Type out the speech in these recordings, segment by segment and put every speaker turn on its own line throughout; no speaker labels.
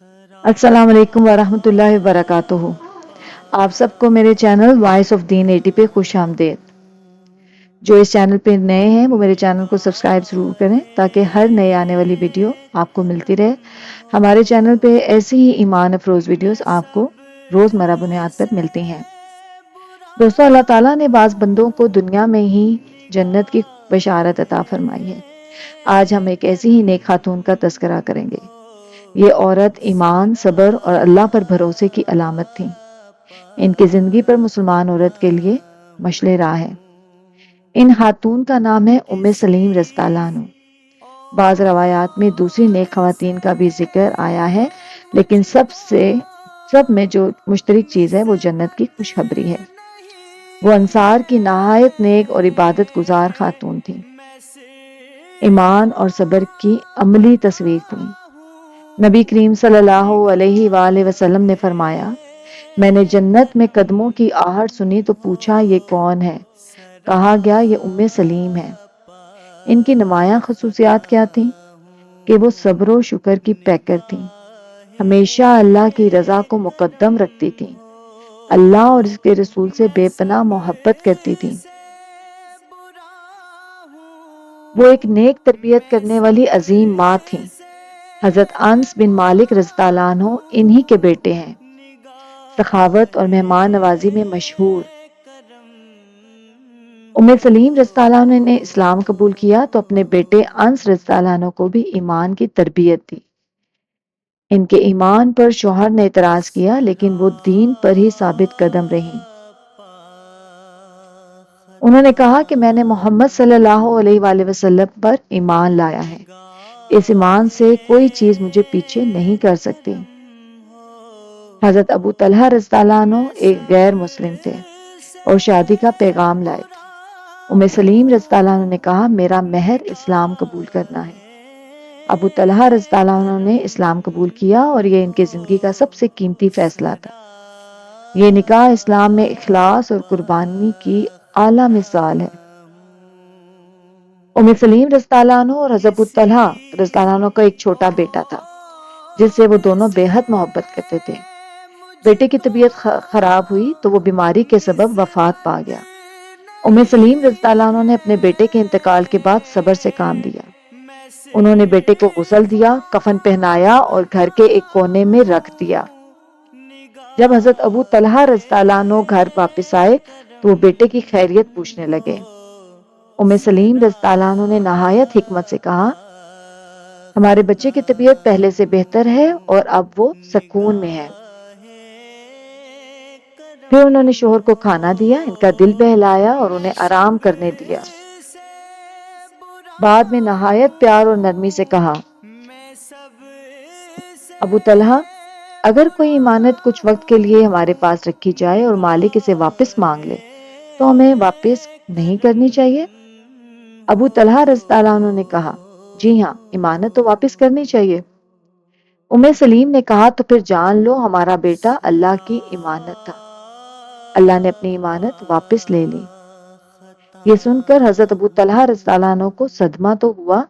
السلام علیکم ورحمۃ اللہ وبرکاتہ۔ آپ سب کو میرے چینل وائس آف دین 80 پہ خوش آمدید۔ جو اس چینل پہ نئے ہیں وہ میرے چینل کو سبسکرائب ضرور کریں تاکہ ہر نئے آنے والی ویڈیو آپ کو ملتی رہے۔ ہمارے چینل پہ ایسی ہی ایمان افروز ویڈیوز آپ کو روزمرہ بنیاد پر ملتی ہیں۔ دوستو، اللہ تعالیٰ نے بعض بندوں کو دنیا میں ہی جنت کی بشارت عطا فرمائی ہے۔ آج ہم ایک ایسی ہی نیک خاتون کا تذکرہ کریں گے۔ یہ عورت ایمان، صبر اور اللہ پر بھروسے کی علامت تھی۔ ان کی زندگی پر مسلمان عورت کے لیے مشعل راہ ہے۔ ان خاتون کا نام ہے ام سلیم رضی اللہ عنہ۔ بعض روایات میں دوسری نیک خواتین کا بھی ذکر آیا ہے، لیکن سب میں جو مشترک چیز ہے وہ جنت کی خوشخبری ہے۔ وہ انصار کی نہایت نیک اور عبادت گزار خاتون تھی۔ ایمان اور صبر کی عملی تصویر تھی۔ نبی کریم صلی اللہ علیہ وآلہ وسلم نے فرمایا، میں نے جنت میں قدموں کی آہٹ سنی تو پوچھا یہ کون ہے؟ کہا گیا یہ ام سلیم ہے۔ ان کی نمایاں خصوصیات کیا تھیں؟ کہ وہ صبر و شکر کی پیکر تھیں۔ ہمیشہ اللہ کی رضا کو مقدم رکھتی تھیں۔ اللہ اور اس کے رسول سے بے پناہ محبت کرتی تھیں۔ وہ ایک نیک تربیت کرنے والی عظیم ماں تھیں۔ حضرت انس بن مالک رضی اللہ عنہ انہی کے بیٹے ہیں۔ سخاوت اور مہمان نوازی میں مشہور۔ ام سلیم رضی اللہ عنہ نے اسلام قبول کیا تو اپنے بیٹے انس رضی اللہ عنہ کو بھی ایمان کی تربیت دی۔ ان کے ایمان پر شوہر نے اعتراض کیا، لیکن وہ دین پر ہی ثابت قدم رہیں۔ انہوں نے کہا کہ میں نے محمد صلی اللہ علیہ وآلہ وسلم پر ایمان لایا ہے۔ اس ایمان سے کوئی چیز مجھے پیچھے نہیں کر سکتی۔ حضرت ابو طلحہ رضی اللہ عنہ ایک غیر مسلم تھے اور شادی کا پیغام لائے تھے۔ ام سلیم رضی اللہ عنہ نے کہا میرا مہر اسلام قبول کرنا ہے۔ ابو طلحہ رضی اللہ عنہ نے اسلام قبول کیا اور یہ ان کی زندگی کا سب سے قیمتی فیصلہ تھا۔ یہ نکاح اسلام میں اخلاص اور قربانی کی اعلیٰ مثال ہے۔ ام سلیم رضی اللہ عنہ اور حضرت ابو طلحہ رضی اللہ عنہ کا ایک چھوٹا بیٹا تھا جس سے وہ دونوں بے حد محبت کرتے تھے۔ بیٹے کی طبیعت خراب ہوئی تو وہ بیماری کے سبب وفات پا گیا۔ ام سلیم رضی اللہ عنہ نے اپنے بیٹے کے انتقال کے بعد صبر سے کام لیا۔ انہوں نے بیٹے کو غسل دیا، کفن پہنایا اور گھر کے ایک کونے میں رکھ دیا۔ جب حضرت ابو طلحہ رضی اللہ عنہ گھر واپس آئے تو وہ بیٹے کی خیریت پوچھنے لگے۔ ام سلیم رضی اللہ عنہ نے نہایت حکمت سے کہا، ہمارے بچے کی طبیعت پہلے سے بہتر ہے اور اب وہ سکون میں ہے۔ پھر انہوں نے شوہر کو کھانا دیا، ان کا دل بہلایا اور انہیں آرام کرنے دیا۔ بعد میں نہایت پیار اور نرمی سے کہا، ابو طلحہ، اگر کوئی امانت کچھ وقت کے لیے ہمارے پاس رکھی جائے اور مالک اسے واپس مانگ لے تو ہمیں واپس نہیں کرنی چاہیے؟ ابو طلحہ رضی اللہ عنہ نے کہا، جی ہاں، امانت تو واپس کرنی چاہیے۔ ام سلیم نے کہا تو پھر جان لو ہمارا بیٹا اللہ کی امانت تھا۔ اللہ نے اپنی امانت واپس لے لی۔ یہ سن کر حضرت ابو طلحہ رضی اللہ عنہ کو صدمہ تو ہوا،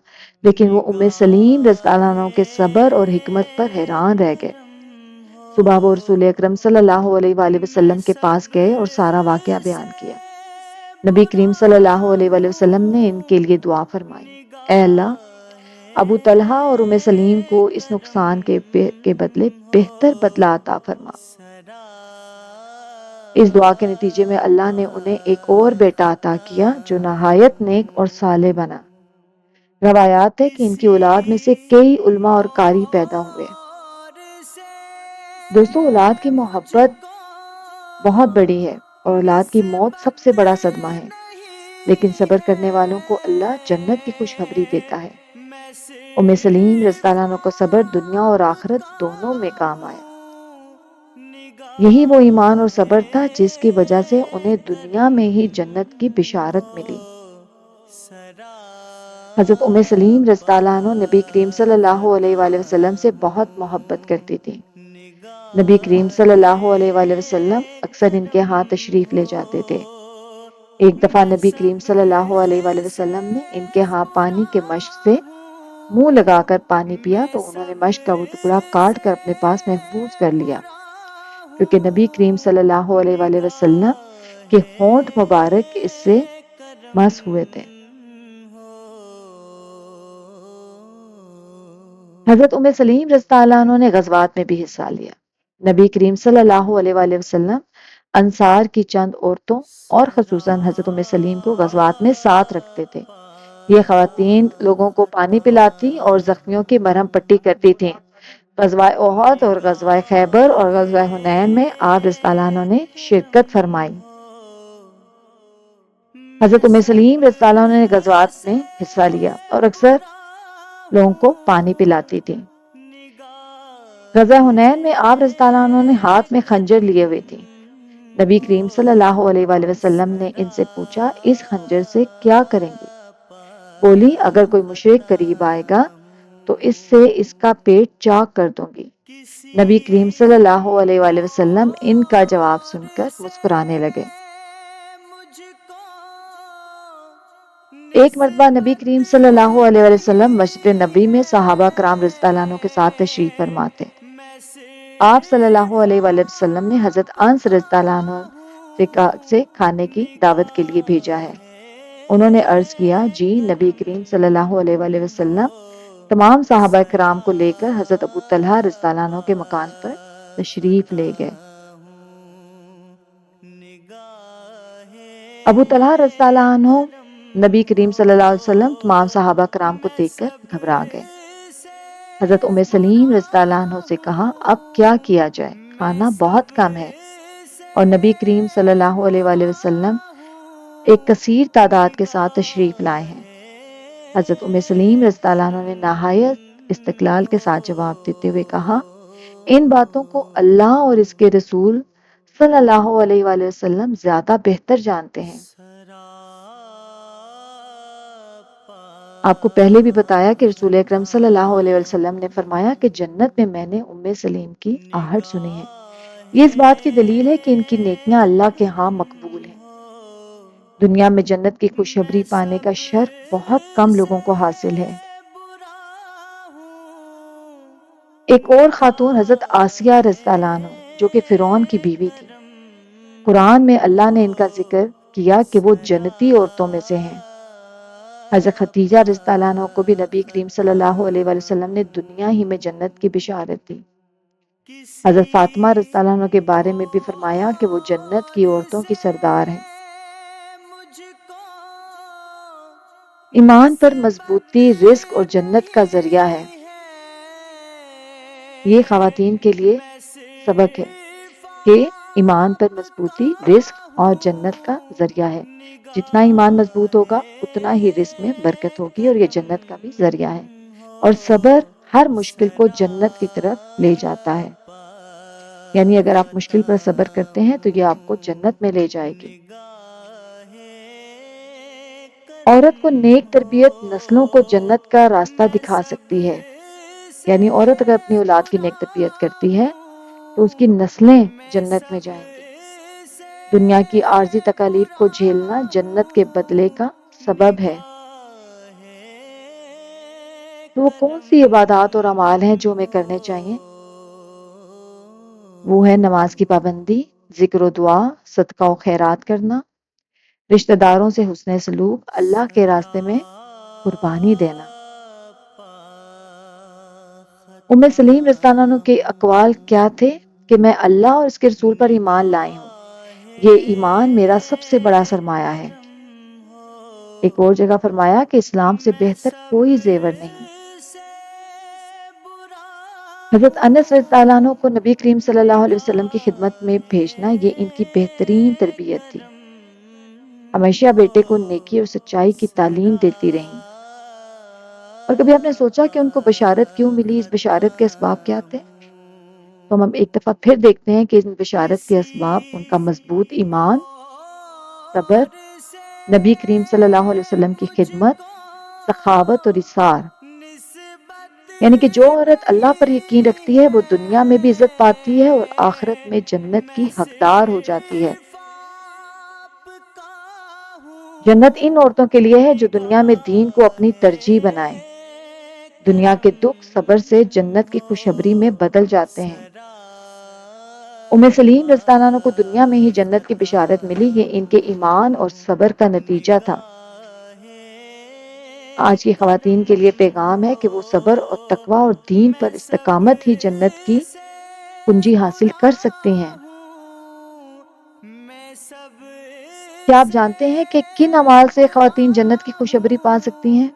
لیکن وہ ام سلیم رضی اللہ عنہ کے صبر اور حکمت پر حیران رہ گئے۔ صبح وہ رسول اکرم صلی اللہ علیہ وآلہ وسلم کے پاس گئے اور سارا واقعہ بیان کیا۔ نبی کریم صلی اللہ علیہ وآلہ وسلم نے ان کے لیے دعا فرمائی، اے اللہ، ابو طلحہ اور ام سلیم کو اس نقصان کے بدلے بہتر بدلہ عطا فرما۔ اس دعا کے نتیجے میں اللہ نے انہیں ایک اور بیٹا عطا کیا جو نہایت نیک اور صالح بنا۔ روایات ہے کہ ان کی اولاد میں سے کئی علماء اور قاری پیدا ہوئے۔ دوستو، اولاد کی محبت بہت بڑی ہے اور اولاد کی موت سب سے بڑا صدمہ ہے، لیکن صبر کرنے والوں کو اللہ جنت کی خوشخبری دیتا ہے۔ ام سلیم رضی اللہ عنہ کا صبر دنیا اور آخرت دونوں میں کام آیا۔ یہی وہ ایمان اور صبر تھا جس کی وجہ سے انہیں دنیا میں ہی جنت کی بشارت ملی۔ حضرت ام سلیم رضی اللہ عنہ نبی کریم صلی اللہ علیہ وآلہ وسلم سے بہت محبت کرتی تھی۔ نبی کریم صلی اللہ علیہ وآلہ وسلم اکثر ان کے ہاں تشریف لے جاتے تھے۔ ایک دفعہ نبی کریم صلی اللہ علیہ وآلہ وسلم نے ان کے ہاں پانی کے مشق سے منہ لگا کر پانی پیا تو انہوں نے مشک کا وہ ٹکڑا کاٹ کر اپنے پاس محفوظ کر لیا، کیونکہ نبی کریم صلی اللہ علیہ وآلہ وسلم کے ہونٹ مبارک اس سے مس ہوئے تھے۔ حضرت ام سلیم رضی اللہ عنہ نے غزوات میں بھی حصہ لیا۔ نبی کریم صلی اللہ علیہ وآلہ وسلم انصار کی چند عورتوں اور خصوصاً حضرت ام سلیم کو غزوات میں ساتھ رکھتے تھے۔ یہ خواتین لوگوں کو پانی پلاتی اور زخمیوں کی مرہم پٹی کرتی تھیں۔ غزوہ احد اور غزوہ خیبر اور غزوہ حنین میں آپ رضی اللہ عنہ نے شرکت فرمائی۔ حضرت ام سلیم رضی اللہ عنہ نے غزوات میں حصہ لیا اور اکثر لوگوں کو پانی پلاتی تھی۔ غزوہ حنین میں آپ رضی اللہ عنہ نے ہاتھ میں خنجر لیے ہوئے تھی۔ نبی کریم صلی اللہ علیہ وآلہ وسلم نے ان سے پوچھا، اس خنجر سے کیا کریں گے؟ بولی، اگر کوئی مشرک قریب آئے گا تو اس سے اس کا پیٹ چاک کر دوں گی۔ نبی کریم صلی اللہ علیہ وآلہ وسلم ان کا جواب سن کر مسکرانے لگے۔ ایک مرتبہ نبی کریم صلی اللہ علیہ وآلہ وسلم مسجد نبی میں صحابہ کرام رضی اللہ عنہ کے ساتھ تشریف فرما تھے۔ آپ صلی اللہ علیہ وآلہ وسلم نے حضرت انس رضی اللہ عنہ سے کھانے کی دعوت کے لیے بھیجا ہے۔ انہوں نے عرض کیا، جی نبی کریم صلی اللہ علیہ وآلہ وسلم تمام صحابہ کرام کو لے کر حضرت ابو طلحہ رضی اللہ عنہ کے مکان پر تشریف لے گئے۔ ابو طلحہ رضی اللہ عنہ نبی کریم صلی اللہ علیہ وسلم تمام صحابہ کرام کو دیکھ کر گھبرا گئے۔ حضرت ام سلیم رضی اللہ عنہ سے کہا، اب کیا کیا جائے، کھانا بہت کم ہے اور نبی کریم صلی اللہ علیہ وآلہ وسلم ایک کثیر تعداد کے ساتھ تشریف لائے ہیں۔ حضرت ام سلیم رضی اللہ عنہ نے نہایت استقلال کے ساتھ جواب دیتے ہوئے کہا، ان باتوں کو اللہ اور اس کے رسول صلی اللہ علیہ وآلہ وسلم زیادہ بہتر جانتے ہیں۔ آپ کو پہلے بھی بتایا کہ رسول اکرم صلی اللہ علیہ وسلم نے فرمایا کہ جنت میں میں نے ام سلیم کی آہٹ سنی ہے۔ یہ اس بات کی دلیل ہے کہ ان کی نیکیاں اللہ کے ہاں مقبول ہیں۔ دنیا میں جنت کی خوشخبری پانے کا شرف بہت کم لوگوں کو حاصل ہے۔ ایک اور خاتون حضرت آسیہ رضی اللہ عنہ جو کہ فرعون کی بیوی تھی، قرآن میں اللہ نے ان کا ذکر کیا کہ وہ جنتی عورتوں میں سے ہیں۔ حضرت خدیجہ رضی اللہ عنہ کو بھی نبی کریم صلی اللہ علیہ وآلہ وسلم نے دنیا ہی میں جنت کی بشارت دی۔ حضرت فاطمہ رضی اللہ عنہ کے بارے میں بھی فرمایا کہ وہ جنت کی عورتوں کی سردار ہیں۔ ایمان پر مضبوطی رزق اور جنت کا ذریعہ ہے۔ یہ خواتین کے لیے سبق ہے کہ ایمان پر مضبوطی رزق اور جنت کا ذریعہ ہے۔ جتنا ایمان مضبوط ہوگا اتنا ہی رزق میں برکت ہوگی اور یہ جنت کا بھی ذریعہ ہے۔ اور صبر ہر مشکل کو جنت کی طرف لے جاتا ہے، یعنی اگر آپ مشکل پر صبر کرتے ہیں تو یہ آپ کو جنت میں لے جائے گی۔ عورت کو نیک تربیت نسلوں کو جنت کا راستہ دکھا سکتی ہے، یعنی عورت اگر اپنی اولاد کی نیک تربیت کرتی ہے تو اس کی نسلیں جنت میں جائیں گی۔ دنیا کی عارضی تکالیف کو جھیلنا جنت کے بدلے کا سبب ہے۔ تو وہ کون سی عبادات اور اعمال ہیں جو ہمیں کرنے چاہیے؟ وہ ہے نماز کی پابندی، ذکر و دعا، صدقہ و خیرات کرنا، رشتہ داروں سے حسن سلوک، اللہ کے راستے میں قربانی دینا۔ ام سلیم رضی اللہ عنہ کے اقوال کیا تھے کہ میں اللہ اور اس کے رسول پر ایمان لائی ہوں، یہ ایمان میرا سب سے بڑا سرمایہ ہے۔ ایک اور جگہ فرمایا کہ اسلام سے بہتر کوئی زیور نہیں۔ حضرت انس رضی اللہ عنہ کو نبی کریم صلی اللہ علیہ وسلم کی خدمت میں بھیجنا یہ ان کی بہترین تربیت تھی۔ ہمیشہ بیٹے کو نیکی اور سچائی کی تعلیم دیتی رہیں۔ اور کبھی آپ نے سوچا کہ ان کو بشارت کیوں ملی، اس بشارت کے اسباب کیا تھے؟ تو ہم ایک دفعہ پھر دیکھتے ہیں کہ ان بشارت کے اسباب ان کا مضبوط ایمان، صبر، نبی کریم صلی اللہ علیہ وسلم کی خدمت، سخاوت اور اثار۔ یعنی کہ جو عورت اللہ پر یقین رکھتی ہے وہ دنیا میں بھی عزت پاتی ہے اور آخرت میں جنت کی حقدار ہو جاتی ہے۔ جنت ان عورتوں کے لیے ہے جو دنیا میں دین کو اپنی ترجیح بنائیں، دنیا کے دکھ صبر سے جنت کی خوشخبری میں بدل جاتے ہیں۔ ام سلیم رضی اللہ عنہ کو دنیا میں ہی جنت کی بشارت ملی، یہ ان کے ایمان اور صبر کا نتیجہ تھا۔ آج کی خواتین کے لیے پیغام ہے کہ وہ صبر اور تقوی اور دین پر استقامت ہی جنت کی کنجی حاصل کر سکتے ہیں۔ کیا آپ جانتے ہیں کہ کن اعمال سے خواتین جنت کی خوشخبری پا سکتی ہیں؟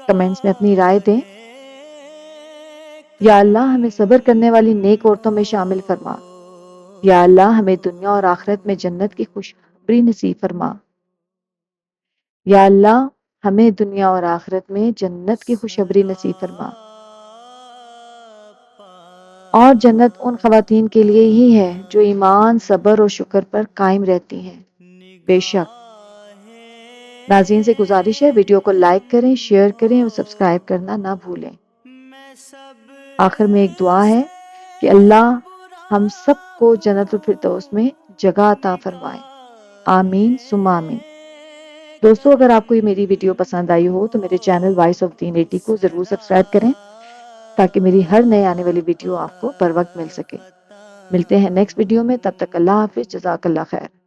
کمنٹس میں اپنی رائے دیں۔ یا اللہ ہمیں صبر کرنے والی نیک عورتوں میں شامل فرما۔ یا اللہ ہمیں دنیا اور آخرت میں جنت کی خوشخبری نصیب فرما۔ یا اللہ ہمیں دنیا اور آخرت میں جنت کی خوشخبری نصیب فرما۔ اور جنت ان خواتین کے لیے ہی ہے جو ایمان، صبر اور شکر پر قائم رہتی ہیں۔ بے شک۔ ناظرین سے گزارش ہے ویڈیو کو لائک کریں، شیئر کریں اور سبسکرائب کرنا نہ بھولیں۔ آخر میں ایک دعا ہے کہ اللہ ہم سب کو جنت الفردوس میں جگہ عطا فرمائے۔ آمین ثم آمین۔ دوستو اگر آپ کو یہ میری ویڈیو پسند آئی ہو تو میرے چینل وائس آف دین 80 کو ضرور سبسکرائب کریں تاکہ میری ہر نئے آنے والی ویڈیو آپ کو بر وقت مل سکے۔ ملتے ہیں نیکسٹ ویڈیو میں، تب تک اللہ حافظ، جزاک اللہ خیر۔